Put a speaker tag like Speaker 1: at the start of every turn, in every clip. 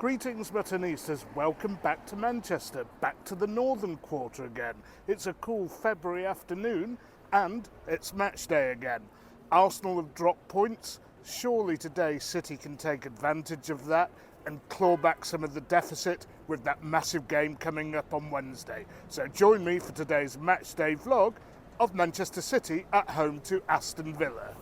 Speaker 1: Greetings Muttonistas, welcome back to Manchester, back to the northern quarter again. It's a cool February afternoon and it's match day again. Arsenal have dropped points, surely today City can take advantage of that and claw back some of the deficit with that massive game coming up on Wednesday. So join me for today's match day vlog of Manchester City at home to Aston Villa.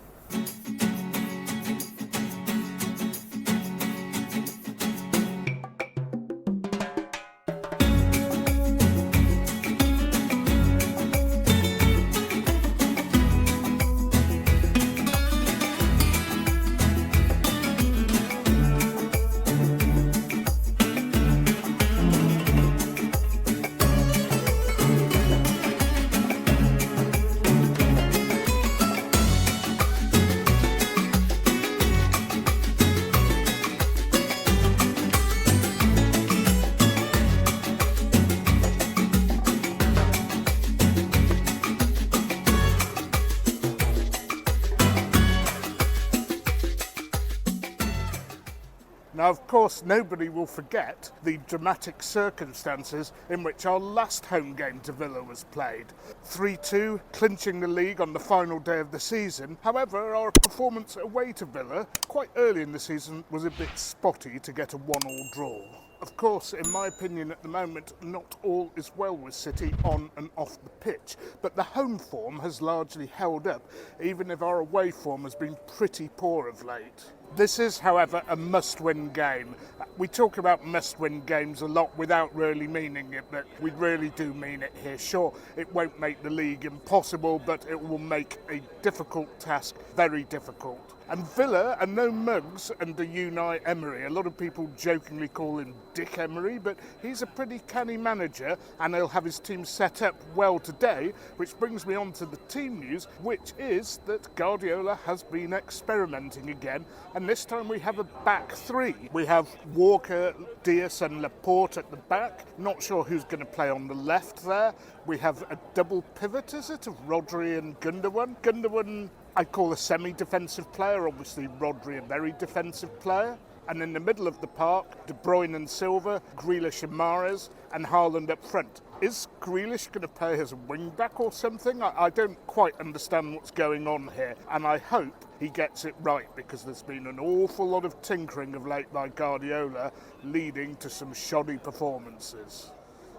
Speaker 1: Now, of course, nobody will forget the dramatic circumstances in which our last home game to Villa was played. 3-2, clinching the league on the final day of the season. However, our performance away to Villa quite early in the season was a bit spotty to get a 1-1 draw. Of course, in my opinion at the moment, not all is well with City on and off the pitch, but the home form has largely held up, even if our away form has been pretty poor of late. This is, however, a must-win game. We talk about must-win games a lot without really meaning it, but we really do mean it here. Sure, it won't make the league impossible, but it will make a difficult task very difficult. And Villa are no mugs under Unai Emery. A lot of people jokingly call him Dick Emery, but he's a pretty canny manager and he'll have his team set up well today, which brings me on to the team news, which is that Guardiola has been experimenting again, and this time we have a back three. We have Walker, Diaz and Laporte at the back. Not sure who's going to play on the left there. We have a double pivot, is it, of Rodri and Gundogan? Gundogan I call a semi-defensive player, obviously Rodri a very defensive player. And in the middle of the park, De Bruyne and Silva, Grealish and Mahrez, and Haaland up front. Is Grealish going to play as a wing-back or something? I don't quite understand what's going on here, and I hope he gets it right, because there's been an awful lot of tinkering of late by Guardiola, leading to some shoddy performances.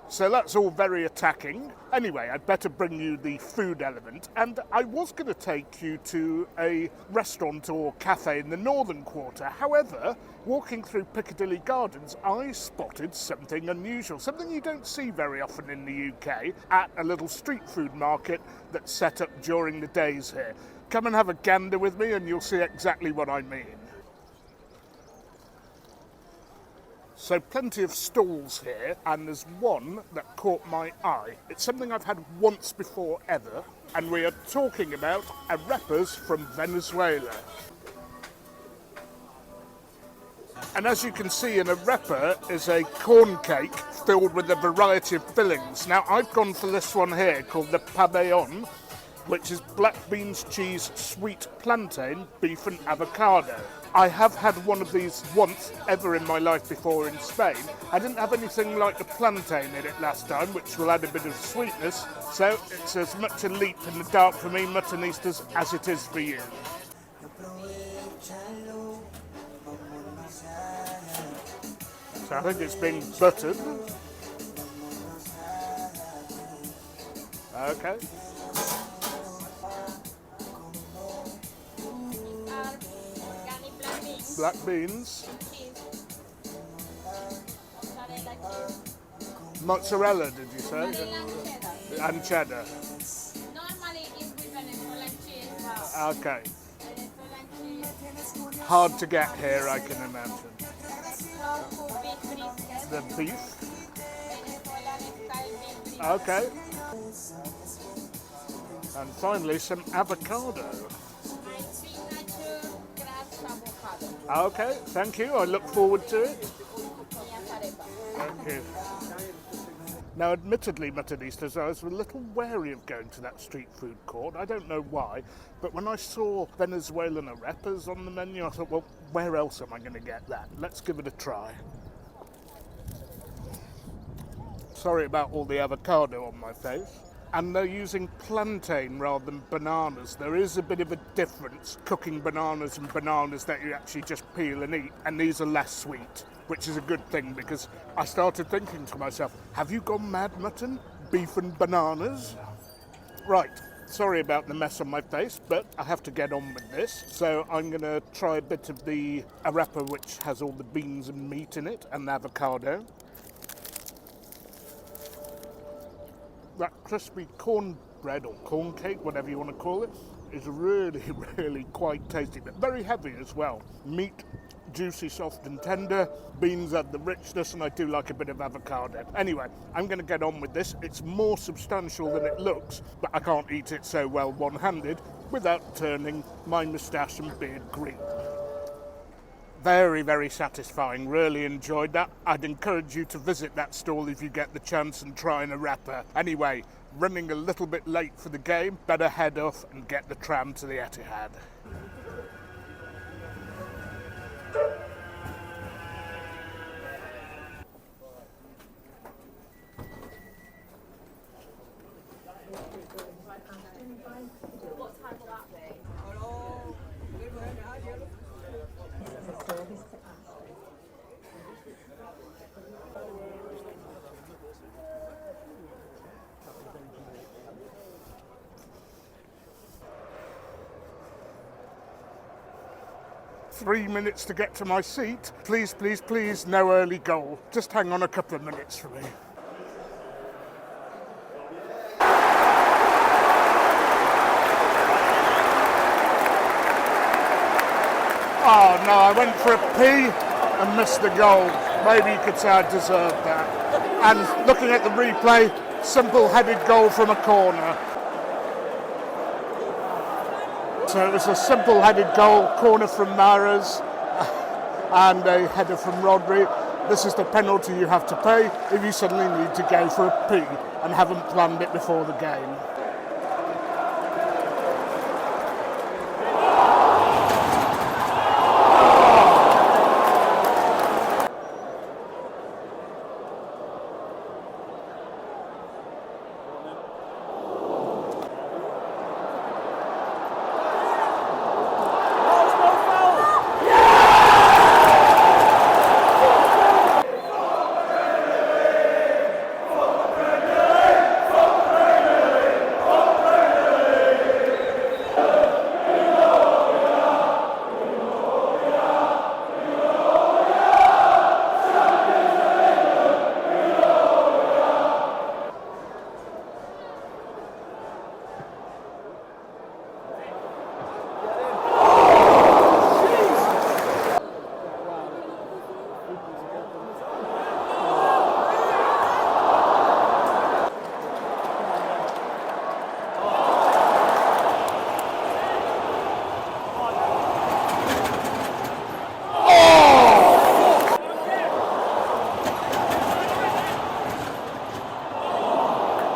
Speaker 1: So that's all very attacking. Anyway, I'd better bring you the food element. And I was going to take you to a restaurant or cafe in the northern quarter. However, walking through Piccadilly Gardens, I spotted something unusual, something you don't see very often in the UK, at a little street food market that's set up during the days here. Come and have a gander with me and you'll see exactly what I mean. So plenty of stalls here, and there's one that caught my eye. It's something I've had once before ever, and we are talking about arepas from Venezuela. And as you can see, an arepa is a corn cake filled with a variety of fillings. Now, I've gone for this one here called the pabellon, which is black beans, cheese, sweet plantain, beef and avocado. I have had one of these once ever in my life before in Spain. I didn't have anything like the plantain in it last time, which will add a bit of sweetness, so it's as much a leap in the dark for me, Muttonistas, as it is for you. So I think it's been buttered. Okay. Black beans, mozzarella, did you say? And cheddar.
Speaker 2: Normally it's with Venezuelan cheese.
Speaker 1: Okay. Hard to get here, I can imagine. The beef. Okay. And finally some avocado. Okay, thank you. I look forward to it. Thank you. Now, admittedly, Muttonistas, I was a little wary of going to that street food court. I don't know why, but when I saw Venezuelan arepas on the menu, I thought, well, where else am I going to get that? Let's give it a try. Sorry about all the avocado on my face. And they're using plantain rather than bananas. There is a bit of a difference cooking bananas and bananas that you actually just peel and eat, and these are less sweet, which is a good thing because I started thinking to myself, have you gone mad, Mutton? Beef and bananas? Right, sorry about the mess on my face, but I have to get on with this. So I'm going to try a bit of the arepa, which has all the beans and meat in it, and the avocado. That crispy cornbread or corn cake, whatever you want to call it, is really, really quite tasty, but very heavy as well. Meat, juicy, soft and tender. Beans add the richness, and I do like a bit of avocado. Anyway, I'm going to get on with this. It's more substantial than it looks, but I can't eat it so well one-handed without turning my moustache and beard green. Very, very satisfying. Really enjoyed that. I'd encourage you to visit that stall if you get the chance and try an arepa. Anyway, running a little bit late for the game, better head off and get the tram to the Etihad.
Speaker 2: What time will that be?
Speaker 1: 3 minutes to get to my seat. Please, please, please, no early goal. Just hang on a couple of minutes for me. Oh no, I went for a pee and missed the goal. Maybe you could say I deserved that. And looking at the replay, simple-headed goal from a corner. So it was a simple-headed goal, corner from Mahrez, and a header from Rodri. This is the penalty you have to pay if you suddenly need to go for a pee and haven't planned it before the game.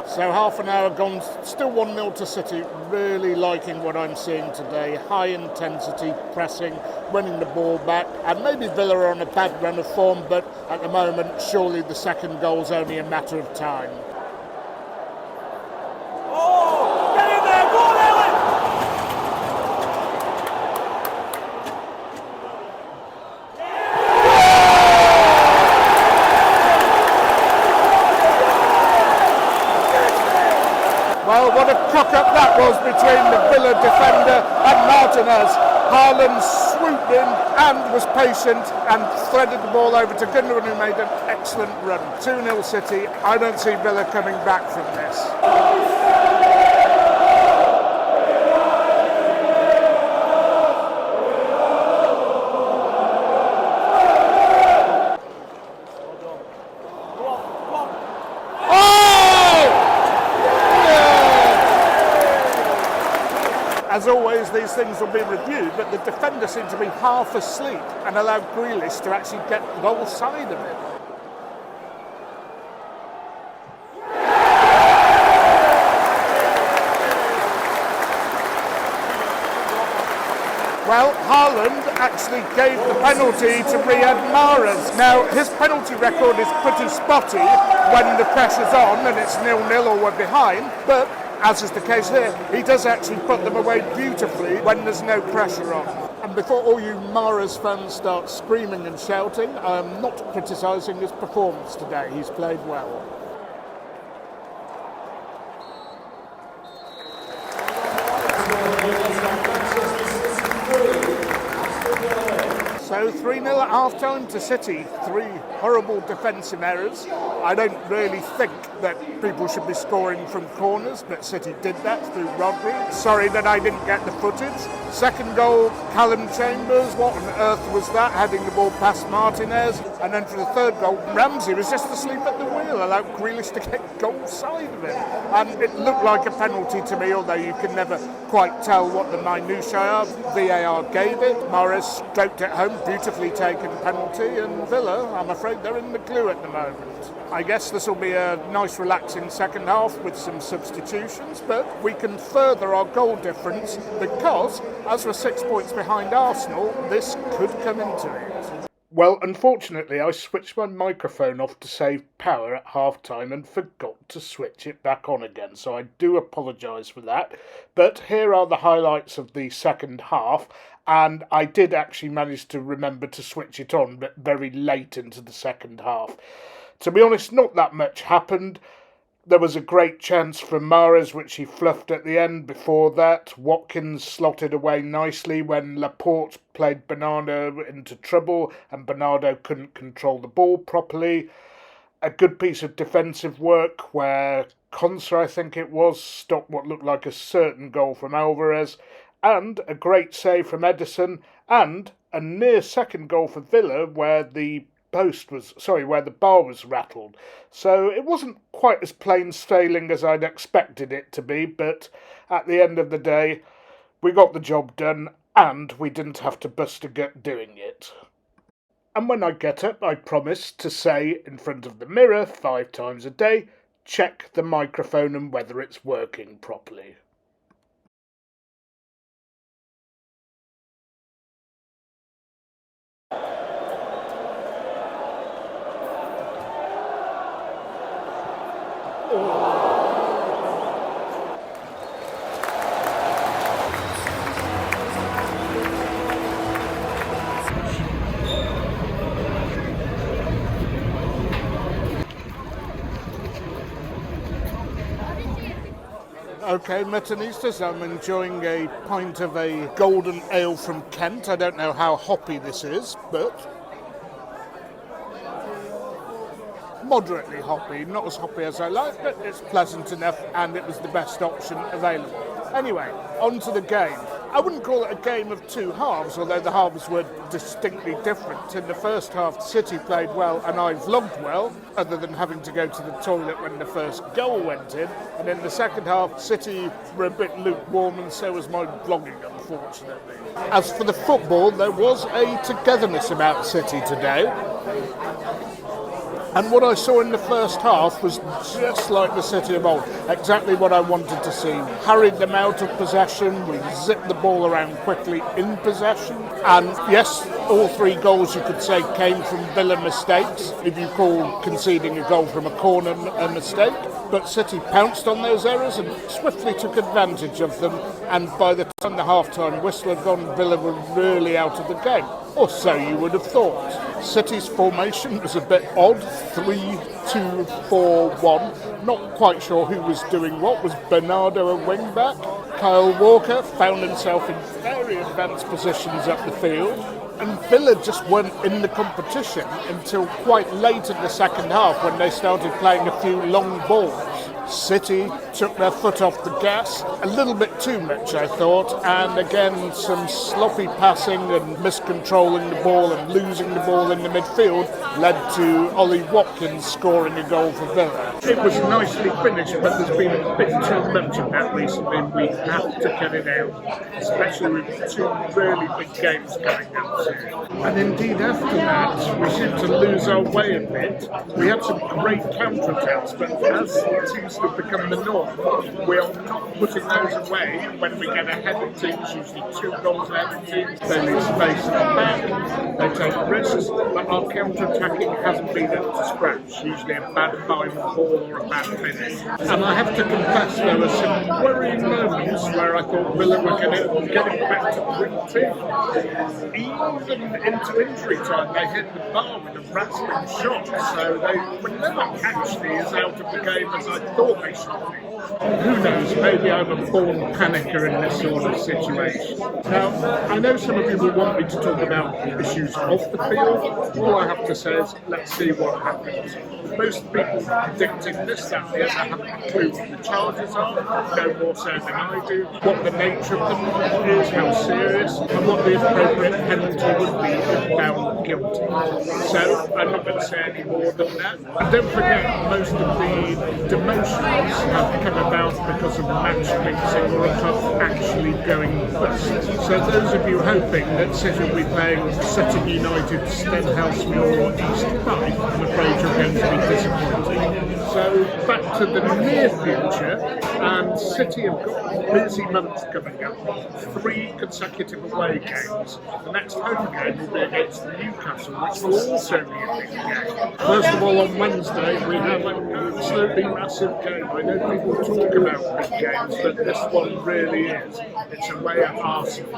Speaker 1: So half an hour gone, still 1-0 to City. Really liking what I'm seeing today. High intensity pressing, winning the ball back, and maybe Villa are on a bad run of form, but at the moment surely the second goal's only a matter of time.
Speaker 3: Oh, get in there, go on, Ellen!
Speaker 1: Well, what a cock-up that was between the Villa defender and Martinez. Haaland swooped in and was patient and threaded the ball over to Gundogan, who made an excellent run. 2-0 City. I don't see Villa coming back from this. As always, these things will be reviewed, but the defender seemed to be half asleep and allowed Grealish to actually get the goal side of it. Well, Haaland actually gave the penalty to Riyad Mahrez. Now, his penalty record is pretty spotty when the pressure's on and it's 0-0 or we're behind, but as is the case here, he does actually put them away beautifully when there's no pressure on. And before all you Mahrez fans start screaming and shouting, I am not criticising his performance today. He's played well. So 3-0 at half-time to City. 3 horrible defensive errors. I don't really think that people should be scoring from corners, but City did that through Rodri. Sorry that I didn't get the footage. Second goal, Callum Chambers. What on earth was that? Heading the ball past Martinez. And then for the third goal, Ramsey was just asleep at the wheel, allowed Grealish to get goal side of it. And it looked like a penalty to me, although you can never quite tell what the minutiae are. VAR gave it. Mahrez stroked it home. Beautifully taken penalty, and Villa, I'm afraid they're in the glue at the moment. I guess this will be a nice relaxing second half with some substitutions, but we can further our goal difference because as we're 6 points behind Arsenal, this could come into it. Well, unfortunately, I switched my microphone off to save power at half-time and forgot to switch it back on again, so I do apologise for that. But here are the highlights of the second half, and I did actually manage to remember to switch it on, but very late into the second half. To be honest, not that much happened. There was a great chance from Mahrez, which he fluffed at the end. Before that, Watkins slotted away nicely when Laporte played Bernardo into trouble and Bernardo couldn't control the ball properly. A good piece of defensive work where Konsa, I think it was, stopped what looked like a certain goal from Alvarez, and a great save from Edison, and a near second goal for Villa where the bar was rattled. So it wasn't quite as plain sailing as I'd expected it to be, but at the end of the day, we got the job done and we didn't have to bust a gut doing it. And when I get up, I promise to say in front of the mirror 5 times a day, check the microphone and whether it's working properly. Okay, Muttonistas, I'm enjoying a pint of a golden ale from Kent. I don't know how hoppy this is, but moderately hoppy. Not as hoppy as I like, but it's pleasant enough and it was the best option available. Anyway, on to the game. I wouldn't call it a game of 2 halves, although the halves were distinctly different. In the first half, City played well and I vlogged well, other than having to go to the toilet when the first goal went in. And in the second half, City were a bit lukewarm and so was my vlogging, unfortunately. As for the football, there was a togetherness about City today. And what I saw in the first half was just like the City of old, exactly what I wanted to see. Harried them out of possession, we zipped the ball around quickly in possession. And yes, all 3 goals you could say came from Villa mistakes, if you call conceding a goal from a corner a mistake. But City pounced on those errors and swiftly took advantage of them. And by the time the half-time whistle had gone, Villa were really out of the game. Or so you would have thought. City's formation was a bit odd, 3-2-4-1. Not quite sure who was doing what. Was Bernardo a wing-back? Kyle Walker found himself in very advanced positions up the field. And Villa just weren't in the competition until quite late in the second half when they started playing a few long balls. City took their foot off the gas, a little bit too much I thought, and again some sloppy passing and miscontrolling the ball and losing the ball in the midfield led to Ollie Watkins scoring a goal for Villa. It was nicely finished, but there's been a bit too much of that recently and we have to get it out, especially with 2 really big games coming up soon. And indeed after that we seemed to lose our way a bit. We had some great counter-attacks, but as 2 seems to have become the norm. We are not putting those away when we get ahead of teams, usually 2 goals ahead of teams. They leave space in the back, they take risks, but our counter-attacking hasn't been up to scratch. Usually a bad final ball or a bad finish. And I have to confess there were some worrying moments where I thought Villa were getting back to grit. Even into injury time, they hit the bar with a rattling shot, so they were never actually as out of the game as I thought they should be. Who knows, maybe I'm a born panicker in this sort of situation. Now, I know some of you will want me to talk about issues off the field. All I have to say is, let's see what happens. Most people predicting this, that, and the other haven't a clue what the charges are, no more so than I do, what the nature of them is, how serious, and what the appropriate penalty would be if found guilty. So, I'm not going to say any more than that. Don't forget, most of the demotions have come about because of match fixing or a club actually going bust. So those of you hoping that City will be playing Sutton United, Stenhousemuir or East Fife, I'm afraid you're going to be disappointing. So back to the near future, and City have got busy months coming up. 3 consecutive away games. The next home game will be against Newcastle, which will also be a big game. First of all, on Wednesday we have an absolutely massive game. I know people talk about big games, but this one really is. It's away at Arsenal.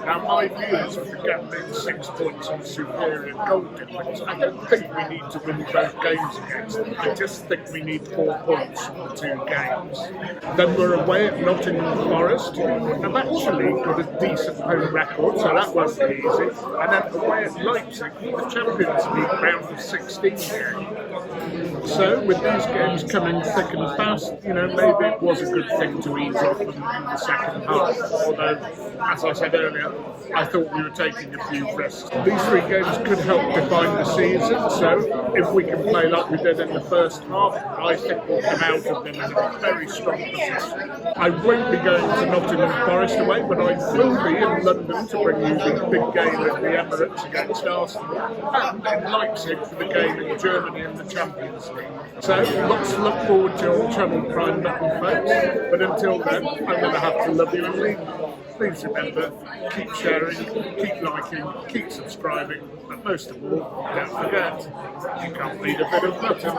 Speaker 1: Now my view is if we get within 6 points on superior goal difference, I don't think we need to win both games against them. I just think we need 4 points from the 2 games. Then we're away at Nottingham Forest, who have actually got a decent home record, so that won't be easy. And then away at Leipzig, the Champions League round of 16 game. So with these games coming thick and fast, maybe it was a good thing to ease off them in the second half. Although, as I said earlier, I thought we were taking a few risks. These 3 games could help define the season, so if we can play like we did in the first half, I think we'll come out of them in a very strong position. I won't be going to Nottingham Forest away, but I will be in London to bring you the big game at the Emirates against Arsenal, and in Leipzig for the game in Germany in the Champions League. So lots to look forward to on Channel Primemutton, folks, but until then, I'm going to have to love you and leave you. Please remember, keep sharing, keep liking, keep subscribing, but most of all, don't forget, you can't beat a bit of mutton.